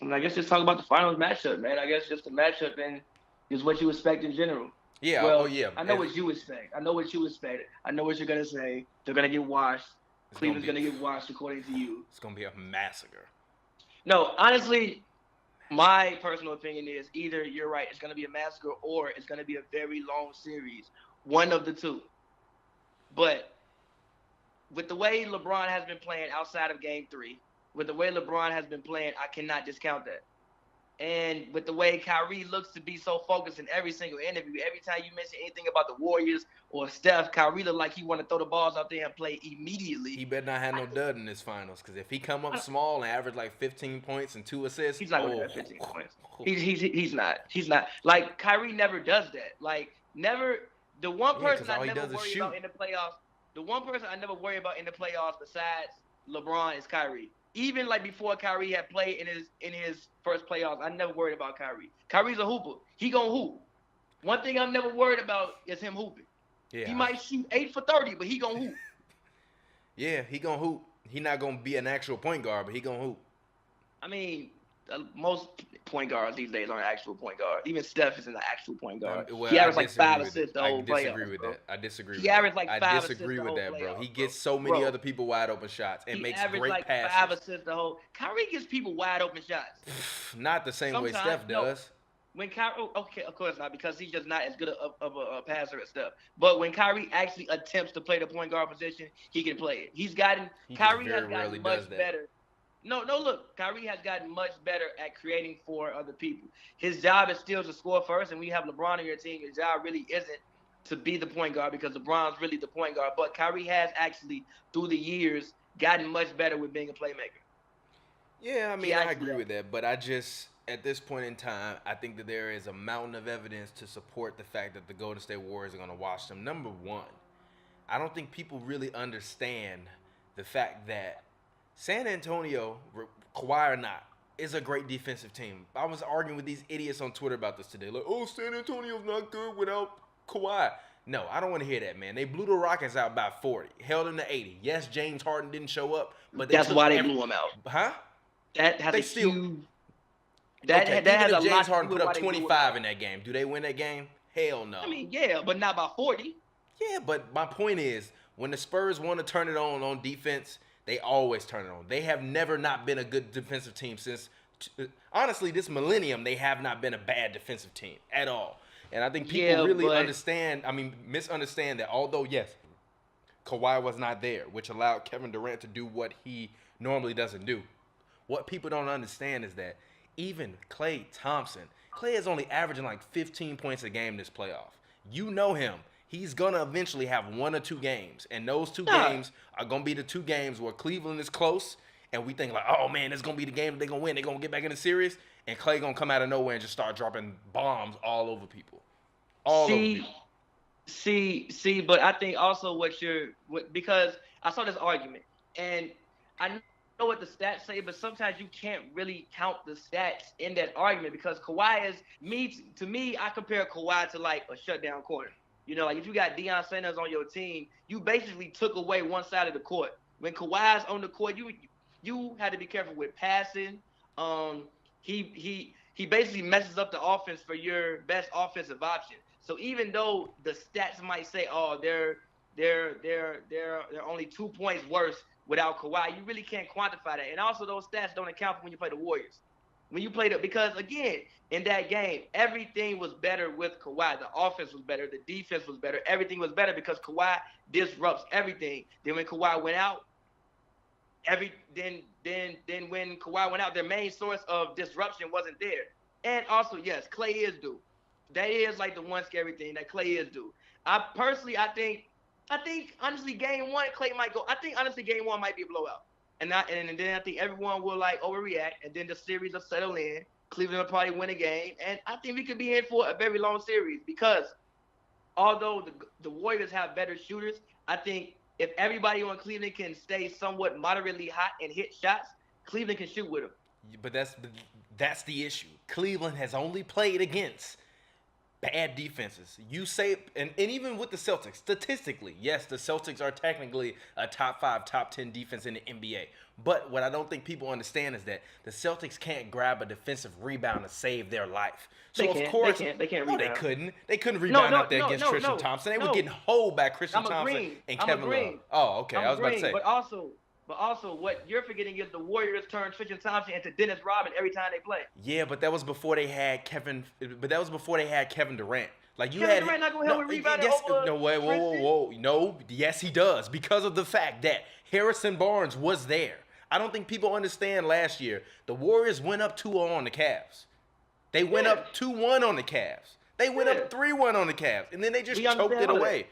And I guess just talk about the finals matchup, man. I guess just the matchup and just what you expect in general. Yeah. Oh Well, yeah. I know what you expect. I know what you expect. I know what you're gonna say. They're gonna get washed. It's gonna Cleveland's be gonna get washed according to you. it's gonna be a massacre. No, honestly, Massacre. my personal opinion is either you're right, it's gonna be a massacre, or it's gonna be a very long series. One of the two. But with the way LeBron has been playing outside of Game Three, with the way LeBron has been playing, I cannot discount that. And with the way Kyrie looks to be so focused in every single interview, every time you mention anything about the Warriors or Steph, Kyrie look like he want to throw the balls out there and play immediately. He better not have I no just, dud in this finals, because if he come up I, small and average like 15 points and 2 assists, he's not going to oh, have 15 points. He's not. He's not. Like Kyrie never does that. Like never. The one yeah, because person I all he never does is worry shoot. about in the playoffs. The one person I never worry about in the playoffs besides LeBron is Kyrie. Even like before Kyrie had played in his first playoffs, I never worried about Kyrie. Kyrie's a hooper. He gonna hoop. One thing I'm never worried about is him hooping. He Yeah, might shoot 8 for 30, but he gonna hoop. yeah, he gonna hoop. He not gonna be an actual point guard, but he gonna hoop. I mean, most point guards these days aren't actual point guards. Even Steph isn't an actual point guard. Well, He I averaged like disagree five with it. assists the I whole disagree playoffs, with bro. that. I disagree He with that. averaged like I five assists disagree the with whole that, bro. He playoffs, bro. gets so many Bro, other people wide open shots and he makes averaged great like 5 passes. assists the whole. Kyrie gives people wide open shots. Not the same way Sometimes, Steph no. does. When Kyrie, okay, of course not, because he's just not as good of a passer and stuff. But when Kyrie actually attempts to play the point guard position, he can play it. He just Kyrie very has rarely gotten does much that. better. No, no, look, Kyrie has gotten much better at creating for other people. His job is still to score first, and when you have LeBron on your team, his job really isn't to be the point guard because LeBron's really the point guard. But Kyrie has actually, through the years, gotten much better with being a playmaker. Yeah, I He mean, I actually agree has. with that, but I just, at this point in time, I think that there is a mountain of evidence to support the fact that the Golden State Warriors are going to wash them. Number one, I don't think people really understand the fact that San Antonio, Kawhi or not, is a great defensive team. I was arguing with these idiots on Twitter about this today. Like, oh, San Antonio's not good without Kawhi. No, I don't want to hear that, man. They blew the Rockets out by 40, held them to 80. Yes, James Harden didn't show up, but they That's took why they every. blew him out. Huh? That has a They still. huge. Okay, That even has a if James lot to do Harden with put up why they blew him 25 out. in that game, do they win that game? Hell no. I mean, yeah, but not by 40. Yeah, but my point is, when the Spurs want to turn it on defense, they always turn it on. They have never not been a good defensive team since, honestly, this millennium, they have not been a bad defensive team at all. And I think people Yeah, really but misunderstand that although, yes, Kawhi was not there, which allowed Kevin Durant to do what he normally doesn't do. What people don't understand is that even Klay Thompson, Klay is only averaging like 15 points a game this playoff. You know him. He's gonna eventually have 1 or 2 games, and those two nah. games are gonna be the 2 games where Cleveland is close, and we think like, oh man, this is gonna be the game they're gonna win. They're gonna get back in the series, and Klay gonna come out of nowhere and just start dropping bombs all over people, all over See, people. but I think also because I saw this argument, and I know what the stats say, but sometimes you can't really count the stats in that argument because Kawhi is to me. I compare Kawhi to like a shutdown corner. Like if you got Deion Sanders on your team, you basically took away one side of the court. When Kawhi's on the court, you had to be careful with passing. Um, he basically messes up the offense for your best offensive option. So even though the stats might say, oh, they're only 2 points worse without Kawhi, you really can't quantify that. And also those stats don't account for when you play the Warriors. When you played it, because again, in that game, everything was better with Kawhi. The offense was better, the defense was better, everything was better because Kawhi disrupts everything. Then when Kawhi went out, then when Kawhi went out, their main source of disruption wasn't there. And also, yes, Klay is due. That is like the one scary thing that Klay is due. I think honestly, game one, Klay might go. I think honestly, game one might be a blowout, and then I think everyone will like overreact, and then the series will settle in. Cleveland will probably win a game, and I think we could be in for a very long series because although the Warriors have better shooters, I think if everybody on Cleveland can stay somewhat moderately hot and hit shots, Cleveland can shoot with them. But that's the issue. Cleveland has only played against bad defenses. You say, and even with the Celtics, statistically, yes, the Celtics are technically a top 5, top 10 defense in the NBA. But what I don't think people understand is that the Celtics can't grab a defensive rebound to save their life. So They of can't. course, They can't no, rebound. they couldn't. They couldn't No, rebound no, out there no, against no, Tristan no, Thompson. They were no. getting holed by Tristan I'm Thompson agreeing. and I'm Kevin Love. agreeing. Oh, okay. I'm I was about to agreeing. say. But also, what you're forgetting is the Warriors turn Tristan Thompson into Dennis Rodman every time they play. Yeah, but that was before they had Kevin. But that was before they had Kevin Durant. Like you Kevin had Durant not gonna help with rebounding yes, over no way, whoa, no, yes he does because of the fact that Harrison Barnes was there. I don't think people understand last year the Warriors went up 2-0 on the Cavs. They went up 2-1 on the Cavs. They went up 3-1 on the Cavs, and then they just choked it away,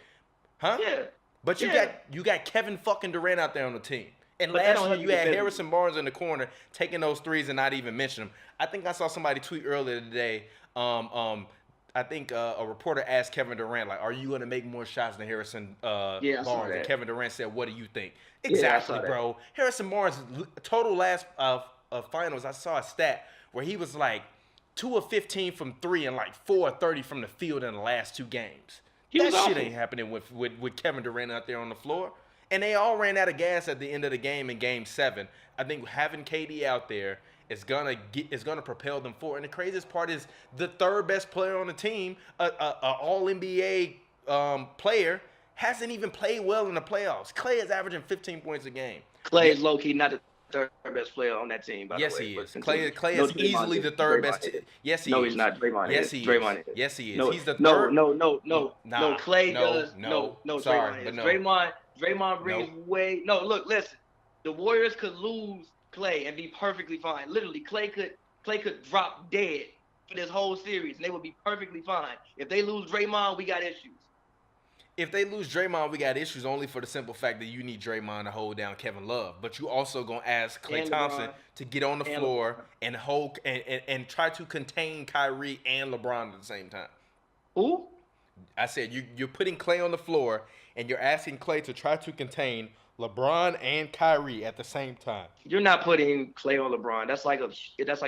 huh? Yeah. But you got Kevin fucking Durant out there on the team. And But last year you had Harrison Barnes in the corner taking those threes and not even mention them. I think I saw somebody tweet earlier today. I think a reporter asked Kevin Durant, like, "Are you going to make more shots than Harrison Barnes?" And Kevin Durant said, "What do you think?" Exactly, bro. Harrison Barnes total last finals. I saw a stat where he was like 2 of 15 from 3 and like 4 of 30 from the field in the last 2 games. That shit ain't happening with Kevin Durant out there on the floor. And they all ran out of gas at the end of the game in Game 7. I think having KD out there is gonna propel them forward. And the craziest part is the third best player on the team, a All NBA player, hasn't even played well in the playoffs. Klay is averaging 15 points a game. Klay is low key not the third best player on that team. By yes, the way. he is. Klay is easily the third best. Yes, he is. No, he's not. Draymond yes, is. he Draymond is. is. Yes, he is. No, he's the third. No. Nah, Klay does. No. Sorry, Draymond but is. no. Draymond brings way. No, look, listen. The Warriors could lose Klay and be perfectly fine. Literally, Klay could drop dead for this whole series, and they would be perfectly fine. If they lose Draymond, we got issues. If they lose Draymond, we got issues only for the simple fact that you need Draymond to hold down Kevin Love. But you also gonna ask Klay Thompson to get on the floor and hold and try to contain Kyrie and LeBron at the same time. Who? I said you're putting Klay on the floor and you're asking Klay to try to contain LeBron and Kyrie at the same time. You're not putting Klay on LeBron. That's like a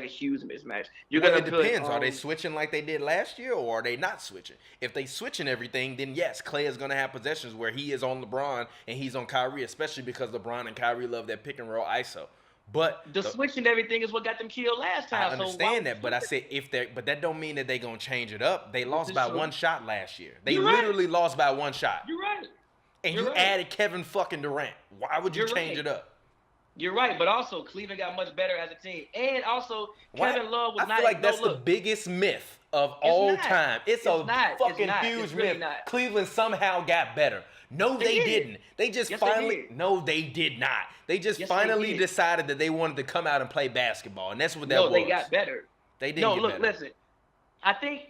huge mismatch. It depends. Are they switching like they did last year, or are they not switching? If they switching everything, then yes, Klay is going to have possessions where he is on LeBron and he's on Kyrie, especially because LeBron and Kyrie love that pick and roll ISO. But the switching everything is what got them killed last time. I understand that, but I said but that don't mean that they're gonna change it up. They lost by 1 shot last year. They literally lost by 1 shot. You're right. And you added Kevin fucking Durant. Why would you change it up? You're right, but also Cleveland got much better as a team, and also Kevin Love was not. I feel like that's the biggest myth of all time. It's a fucking huge myth. Cleveland somehow got better. No, they didn't. They just finally. No, they did not. They just finally decided that they wanted to come out and play basketball, and that's what that was. No, they got better. They didn't. No, look, listen. I think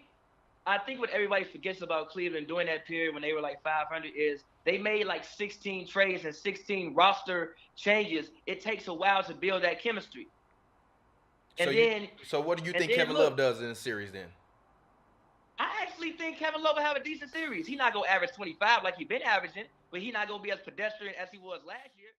what everybody forgets about Cleveland during that period when they were like 500 is they made like 16 trades and 16 roster changes. It takes a while to build that chemistry. And so what do you think Kevin Love does in the series then? I actually think Kevin Love will have a decent series. He's not going to average 25 like he's been averaging, but he's not going to be as pedestrian as he was last year.